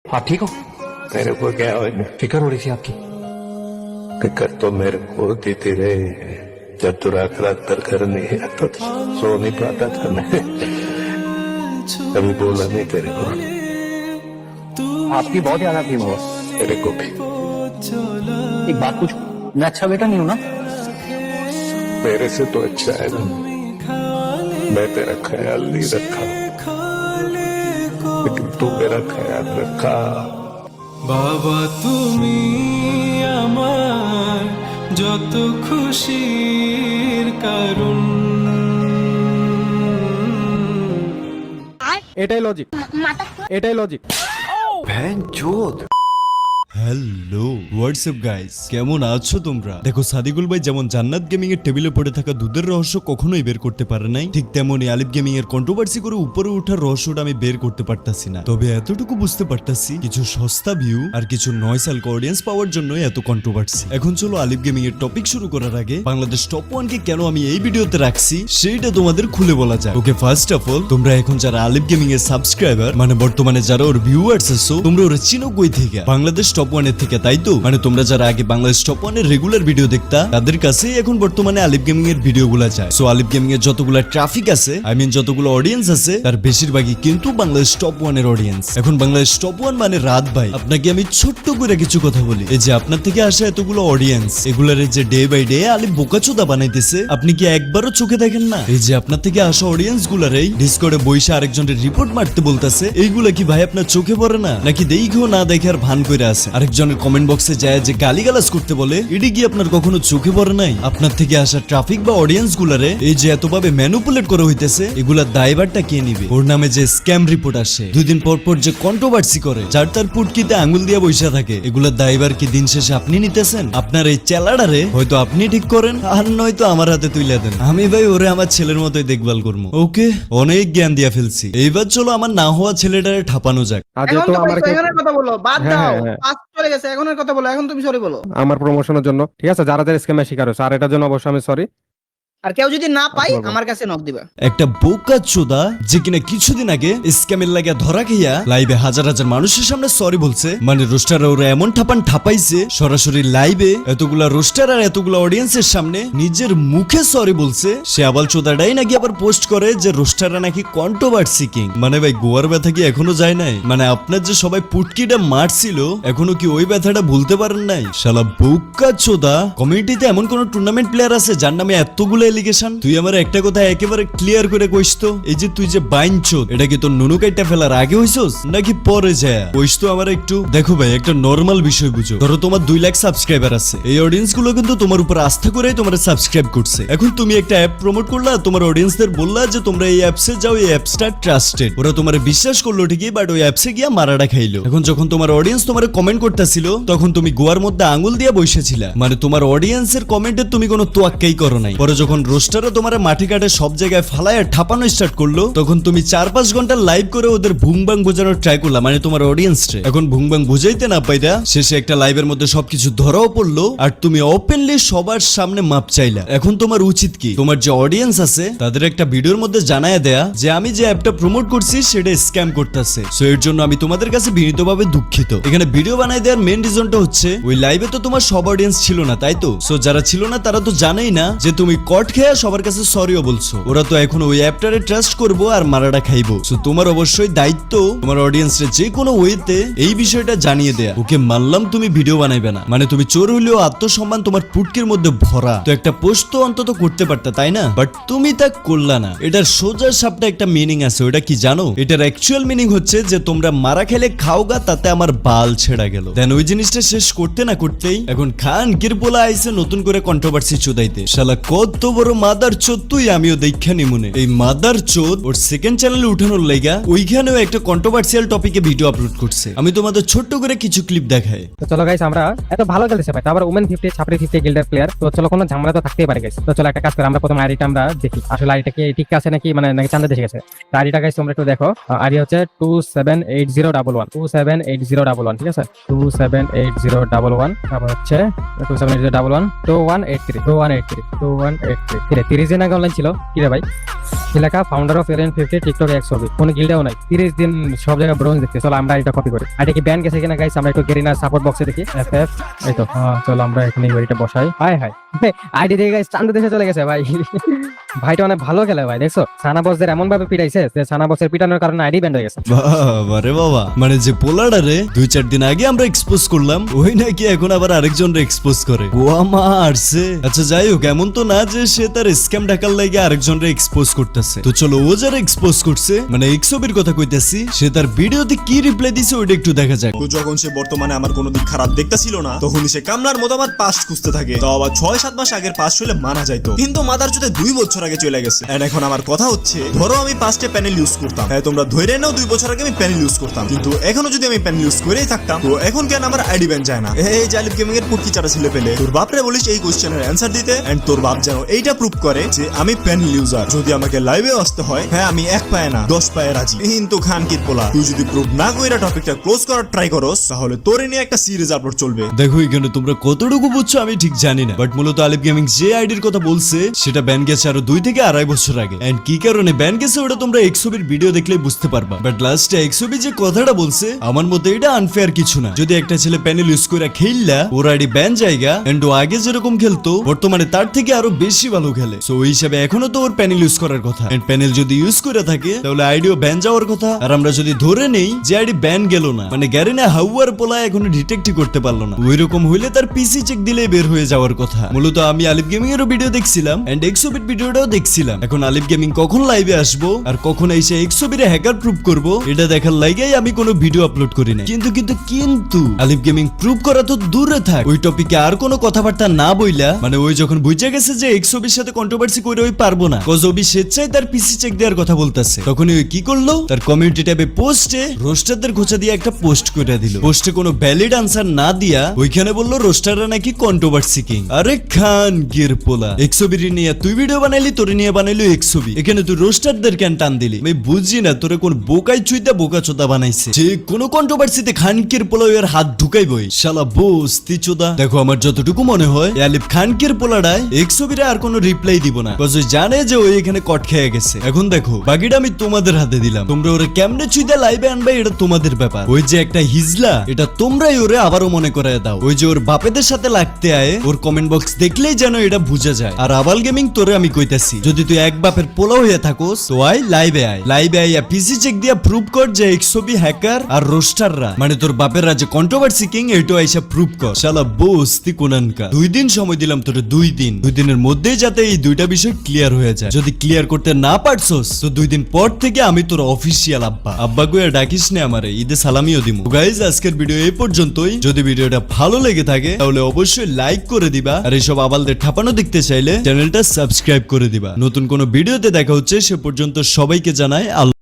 आप ठीक हो? मेरे को क्या हो फिक्र हो रही थी आपकी। फिक्र तो मेरे को देते रहे जब तू रात रात तक घर नहीं आता था, सो नहीं पाता था मैं। कभी बोला नहीं तेरे को। आपकी बहुत याद आती है। तेरे को भी। एक बात पूछूं, मैं अच्छा बेटा नहीं हूं ना? मेरे से तो अच्छा है ना। मैं तेरा ख्याल नहीं रखा, लेकिन तू मेरा ख्याल रखा। বাবা তুমি আমার যত খুশির কারণ। এটাই লজিক, এটাই লজিক। হ্যালো হোয়াটসঅ্যাপ গাইস, কেমন আছো তোমরা? দেখো সাদিকুল ভাই যেমন জান্নাত গেমিং এর টেবিলে পড়ে থাকা দুধের রহস্য কখনোই বের করতে পারে নাই, ঠিক তেমনই আলিফ গেমিং এর কন্ট্রোভার্সি করে উপরে ওঠার রহস্যটা আমি বের করতে পারতাছি না। তবে এতটুকু বুঝতে পারতাছি কিছু সস্তা ভিউ আর কিছু নয়সাল অডিয়েন্স পাওয়ার জন্য এত কন্ট্রোভার্সি। এখন চলো আলিফ গেমিং এর টপিক শুরু করার আগে বাংলাদেশ টপ 1 কে কেন আমি এই ভিডিওতে রাখছি সেইটা তোমাদের খুলে বলা যায়। ওকে, ফার্স্ট অফ অল তোমরা এখন যারা আলিফ গেমিং এর সাবস্ক্রাইবার, মানে বর্তমানে যারা ওর ভিউয়ার্স আছো, তোমরা ওরা চিনো কই থেকে? বাংলাদেশ টপ 1 এর থেকে, তাই তো? মানে তোমরা যারা আগে বাংলাদেশ টপ 1 এর রেগুলার ভিডিও দেখতা, তাদের কাছে এখন বর্তমানে আলিফ গেমিং এর ভিডিওগুলো যায়। সো আলিফ গেমিং এর যতগুলো ট্রাফিক আছে, আই মিন যতগুলো অডিয়েন্স আছে, তার বেশিরভাগই কিন্তু বাংলাদেশ টপ 1 এর অডিয়েন্স। এখন বাংলাদেশ টপ 1 মানে রাত ভাই। আপনাকে আমি ছোট্ট করে কিছু কথা বলি, এই যে আপনার থেকে আসা এতগুলো অডিয়েন্স, এগুলারে যে ডে বাই ডে আলিফ বোকাচোদা বানাইতেছে, আপনি কি একবারও চোখে দেখেন না? এই যে আপনার থেকে আসা অডিয়েন্স গুলারেই ডিসকর্ডে বইসা আরেকজনের রিপোর্ট মারতে বলতেছে, এইগুলা কি ভাই আপনার চোখে পড়ে না? নাকি দেখেও না দেখে আর ভান করে আছে? আরেকজনের কমেন্ট বক্সে যায় যে গালিগালাজ করতে বলে, এটি কি আপনার কখনো চোখে পড়ে নাই? আপনার থেকে আসা ট্রাফিক বা অডিয়েন্স গুলারে এই যে এতভাবে ম্যানিপুলেট করা হইতেছে, এগুলার দায়ভারটা কে নিবে? ওর নামে যে স্ক্যাম রিপোর্ট আসে, 2 দিন পর পর যে কন্ট্রোভার্সি করে, যার তার পুটকিতে আঙ্গুল দিয়ে বসে থাকে, এগুলার দায়ভার কি দিন শেষে আপনি নিতেছেন? আপনার এই চেলাডারে হয়তো আপনি ঠিক করেন, আর নয়তো আমার হাতে তুইলা দেন। আমি ভাই ওরে আমার ছেলের মতোই দেখভাল করবো। ওকে, অনেক জ্ঞান দিয়া ফেলছি, এইবার চলো আমার না হওয়া ছেলেটারে ঠাপানো যাক। যেহেতু আমার কথা বলো, বাদ হ্যাঁ, দাও, হ্যাঁ। পাস চলে গেছে, এখনের কথা বলো, এখন তুমি সরি বলো। আমার প্রমোশনের জন্য, ঠিক আছে, যারা যারা স্ক্যামের শিকার হয়েছে, আর এটার জন্য অবশ্যই আমি সরি। আর কেউ যদি না পাই আমার কাছে নক দিবা। একটা বোকাচোদা যে কিনা কিছুদিন আগে স্ক্যামের লাগে ধরা খেয়া লাইভে হাজার হাজার মানুষের সামনে সরি বলছে, মানে রোস্টাররা ওরা এমন ঠাপাইছে সরাসরি লাইভে এতগুলা রোস্টার আর এতগুলা অডিয়েন্সের সামনে নিজের মুখে সরি বলছে। সে আবাল চোদাটাই নাকি আবার পোস্ট করে যে রোস্টাররা নাকি কন্ট্রোভার্সি কিং। মানে ভাই গোয়ার ব্যথা কি এখনো যায় নাই? মানে আপনার যে সবাই পুটকিটা মারছিল, এখনো কি ওই ব্যথাটা ভুলতে পারেন নাই? শালা বোকাচোদা, কমিউনিটিতে এমন কোন টুর্নামেন্ট প্লেয়ার আছে যার নামে এতগুলো এলিগেশন? তুই আমার একটা কথা একেবারে ক্লিয়ার করে কইস তো, এই যে তুই যে বাইনচোদ, এটা কি তোর নুনু কাইটা ফেলার আগে হইছস নাকি পরে যায়? কইস তো আমার একটু। দেখো ভাই, একটা নরমাল বিষয় বুঝো। ধরো তোমার 2 লাখ সাবস্ক্রাইবার আছে, এই অডিয়েন্স গুলো কিন্তু তোমার উপর আস্থা করে তোমার সাবস্ক্রাইব করছে। এখন তুমি একটা অ্যাপ প্রমোট করলা, তোমার অডিয়েন্সদের বললা যে তোমরা এই অ্যাপসে যাও, এই অ্যাপসটা ট্রাস্টেড। ওরা তোমার বিশ্বাস করলো ঠিকই, বাট ওই অ্যাপসে গিয়া মারাটা খাইলো। এখন যখন তোমার অডিয়েন্স তোমার কমেন্ট করতেছিল, তখন তুমি গোয়ার মধ্যে আঙুল দিয়ে বসেছিলা, মানে তোমার অডিয়েন্সের কমেন্টে তুমি কোনো তোয়াক্কাই করো নাই। পরে যখন রোস্টাররা তোমার মাঠে কাটে সব জায়গায় ফালায় ঠাপানো স্টার্ট করলো, তখন তুমি 4-5 ঘন্টা লাইভ করে ওদের ভুংবাং বোঝানোর ট্রাই করলা, মানে তোমার অডিয়েন্সরে। এখন ভুংবাং বুঝাইতে না পাইরা শেষে একটা লাইভের মধ্যে সবকিছু ধরাও পড়লো, আর তুমি ওপেনলি সবার সামনে মাপ চাইলা। এখন তোমার উচিত কি? তোমার যে অডিয়েন্স আছে তাদের একটা ভিডিওর মধ্যে জানায় দেয়া যে আমি যে অ্যাপটা প্রমোট করছি সেটা স্ক্যাম করতেছে। সো এর জন্য আমি তোমাদের কাছে বিনীতভাবে দুঃখিত। এখানে ভিডিও বানাই দেওয়ার মেইন রিজনটা হচ্ছে ওই লাইভে তো তোমার সব অডিয়েন্স ছিল না, তাই তো? সো যারা ছিল না তারা তো জানেই না যে তুমি কট খেয়ে সবার কাছে সরিও বলছো। ওরা তো এখন ওই অ্যাপটারে ট্রাস্ট করবো আর মারাটা খাইবো। সো তোমার অবশ্যই দায়িত্ব তোমার অডিয়েন্সরে যে কোনো ওয়েতে এই বিষয়টা জানিয়ে দেয়া। ওকে, মানলাম তুমি ভিডিও বানাইবে না, মানে তুমি চোর হইলেও আত্মসম্মান তোমার পুটকির মধ্যে ভরা, তো একটা পোস্ট তো অন্তত করতে পারতা, তাই না? বাট তুমি তা করলা না। এটার সোজা সাপটা একটা মিনিং আছে, ওটা কি জানো? এটার অ্যাকচুয়াল মিনিং হচ্ছে যে তোমরা মারা খেলে খাওগা, তাতে আমার বাল ছেড়া গেল। দেন ওই জিনিসটা শেষ করতে না করতেই এখন খান কিরপোলা আইছে নতুন করে কন্ট্রোভার্সি চোদাইতে। শালা কত বড় মাদার চোদ তুই, আমিও দেখা নিমুনে। এই মাদার চোদ ওর সেকেন্ড চ্যানেলে উঠানোর লাইগা ওইখানেও একটা কন্ট্রোভার্সিয়াল টপিকে ভিডিও আপলোড করছে। আমি তোমাদের ছোট্ট করে কিছু ক্লিপ দেখাই। তো চলো গাইস, আমরা এত ভালো খেলতেছে ভাই, তারপর ওমেন 50 ছাপড়ি 50 গিল্ডের প্লেয়ার, তো চলো কোনো ঝামেলা তো থাকতেই পারে গাইস। তো চলো একটা কাজ করে আমরা প্রথম আইডিটা আমরা দেখি, আসলে আইডিটা কি ঠিক আছে নাকি, মানে নাকি চান্দা দেখে গেছে। তো আইডিটা গাইস তোমরা একটু দেখো, আইডি হচ্ছে 278011 278011, ঠিক আছে? 278011, তারপর হচ্ছে 278011 2183 2183 2183। 30 দিন আগে অনলাইন ছিল কি রে ভাই? কি লেখা founder of alien 50 TikTok x হবে, কোনো গিল্ডেও নাই, 30 দিন সব জায়গায় ব্রোঞ্জ দেখতে। চলো আমরা এটা কপি করি। এটা কি ব্যান গেছে কিনা গাইস, আমরা একটু গেরিনা সাপোর্ট বক্সে দেখি। এফএফ এই তো, চলো আমরা এখানে এটা বসাই। হাই হাই আইডি দেখে গাইস চান্দু দেশে চলে গেছে ভাই। ভাইটা অনেক ভালো খেলে ভাই, দেখছো সানা বসদের এমন ভাবে পিটাইছে যে সানা বসের পিটানোর কারণে আইডি ব্যান্ড হয়ে গেছে। বাবা রে বাবা, মানে যে পোলাডারে 2-4 দিন আগে আমরা এক্সপোজ করলাম, ওই নাকি এখন আবার আরেকজন এক্সপোজ করে। ও মারছে। আচ্ছা যাই হোক, এমন তো না যে সে তার স্ক্যাম ঢাকার লাগে আরেকজন এক্সপোজ করতেছে। তো চলো ও যারা এক্সপোজ করছে, মানে এক্সোবির কথা কইতাছি, সে তার ভিডিওতে কি রিপ্লাই দিছে ওইটা একটু দেখা যাক। তো যখন সে বর্তমানে আমার কোনো দিক খারাপ দেখতেছিল না, তখনই সে কামলার মতো আমার পাস্ট খুঁজতে থাকে। তো আবার 6-7 মাস আগের পাস্ট হলে মানা যাইতো, কিন্তু মাদার চোদে 2 বছর আগে চলে গেছে। এন্ড এখন আমার কথা হচ্ছে, ধরো আমি পাস্টে প্যানেল ইউজ করতাম, হ্যাঁ তোমরা ধরে নাও 2 বছর আগে আমি প্যানেল ইউজ করতাম, কিন্তু এখনো যদি আমি প্যানেল ইউজ করেই থাকতাম, তো এখন কেন আমার আইডি ব্যান যায় না? এই জালিব গেমিং এর পুটকি চাটা ছেলে পেলে তোর বাপরে বলিস এই কোশ্চেনের অ্যান্সার দিতে, এন্ড তোর বাপ যেন এইটা প্রুভ করে যে আমি প্যানেল ইউজার। যদি আমাকে লাইভে আসতে হয়, হ্যাঁ আমি 1 পায়ে না 10 পায়ে রাজি। কিন্তু খানকির পোলা, তুই যদি প্রুভ না কইরা টপিকটা ক্লোজ করার ট্রাই করস, তাহলে তোরে নিয়ে একটা সিরিজ আপলোড চলবে। দেখো এখানে তোমরা কতটুকু বুঝছো আমি ঠিক জানি না, বাট মূলত আলিফ গেমিং যে আইডির কথা বলছে সেটা ব্যান গেছে আরো 2 থেকে 2.5 বছর আগে। এন্ড কি কারণে ব্যান গেছে ওটা তোমরা এক্সোবির ভিডিও দেখলেই বুঝতে পারবা। বাট লাস্টে এক্সোবি যে কথাটা বলছে, আমার মতে এটা আনফেয়ার কিছু না। যদি একটা ছেলে প্যানেল ইউজ করে খেললা, ওর আইডি ব্যান জায়গা, এন্ড ও আগে যেরকম খেলতো বর্তমানে তার থেকে আরো বেশি ভালো খেলে, সো ওই হিসাবে এখনো তো ওর প্যানেল ইউজ করার কথা। এন্ড প্যানেল যদি ইউজ করে থাকে তাহলে আইডিও ব্যান যাওয়ার কথা। আর আমরা যদি ধরে নেই যে আইডি ব্যান গেল না, মানে গ্যারেনা হাউয়ার পোলা এখনো ডিটেক্টই করতে পারলো না, ওই রকম হইলে তার পিসি চেক দিলে বের হয়ে যাওয়ার কথা। মূলত আমি আলিফ গেমিং এরও ভিডিও দেখছিলাম, এন্ড এক্সোবিট ভিডিওটাও দেখছিলাম। এখন আলিফ গেমিং কখন লাইভে আসবো আর কখন এসে এক্সোবিরে হ্যাকার প্রুফ করবো, এটা দেখার লাগেই আমি কোনো ভিডিও আপলোড করি না। কিন্তু আলিফ গেমিং প্রুফ করা তো দূরে থাক, ওই টপিকে আর কোনো কথাবার্তা না বইলা, মানে ওই যখন বুঝে গেছে যে এক্সোবির সাথে কন্ট্রোভার্সি করে ওই পারবো না, কজবি স্বেচ্ছায় তার পিসি চেক দেওয়ার কথা বলতেছে, তখন ওই কি করলো, তার কমিউনিটি ট্যাবে পোস্টে রোস্টারদের খোঁচা দিয়ে একটা পোস্ট করে দিল। পোস্টে কোনো ভ্যালিড আনসার না দিয়া ওইখানে বললো রোস্টাররা নাকি কন্ট্রোভার্সি কিং। আরে খান গির পোলা, এক্সোবির নিয়ে তুই ভিডিও বানাইলি, তোর নিয়ে বানাইলি এক্সোবি, এখানে তুই রোস্টারদের কেন টান দিলি? আমি বুঝি না তোরে কোন বোকাই চুইতে বোকা চোদা বানাইছে, যে কোনো কন্ট্রোভার্সিতে খানকির পোলা ওর হাত ঢুকাইবই শালা বস্তি চোদা। দেখো আমার যতটুকু মনে হয় আলিফ খানকির পোলাডায় এক্সোবিরে আর কোনো রিপ্লাই দিব না, কজ জানে যে ওই এখানে কট খেয়ে গেছে। এখন দেখো বাকিটা আমি তোমাদের হাতে দিলাম, তোমরা ওরে কেমনে চুইতে লাইভে আনবে এটা তোমাদের ব্যাপার। ওই যে একটা হিজলা, এটা তোমরাই ওরে আবারও মনে করায় দাও। ওই যে ওর বাপেদের সাথে লাগতে আয়, ওর কমেন্ট বক্স দেখলেই যেন এটা বুঝা যায়। আর আবাল গেমিং তোরে আমি কইতাছি, যদি তুই এক বাপের পোলা হইয়া থাকোস তো আয় লাইভে আইয়া পিসি চেক দিয়া প্রুভ কর যে এক্সোবি হ্যাকার আর রোস্টাররা, মানে তোর বাপের রাজ্যে কন্ট্রোভার্সি কিং, এটা আইসা প্রুভ কর। শালা বস্তি কোনানকা, 2 দিন সময় দিলাম তোরে, 2 দিনের মধ্যেই যাতে এই 2টা বিষয় ক্লিয়ার হয়ে যায়। যদি ক্লিয়ার করতে না পারছস তো 2 দিন পর থেকে আমি তোর অফিসিয়াল আব্বা কইয়া ডাকিস না আমারে, ঈদে সালামিও দিমু। গাইজ আজকের ভিডিও এই পর্যন্তই। যদি ভিডিওটা ভালো লেগে থাকে তাহলে অবশ্যই লাইক করে দিবা, আর এইসব আবালদের ঠাপানো দেখতে চাইলে চ্যানেলটা সাবস্ক্রাইব করে দিবা। নতুন কোনো ভিডিওতে দেখা হচ্ছে, সে পর্যন্ত সবাইকে জানাই আল্লাহ।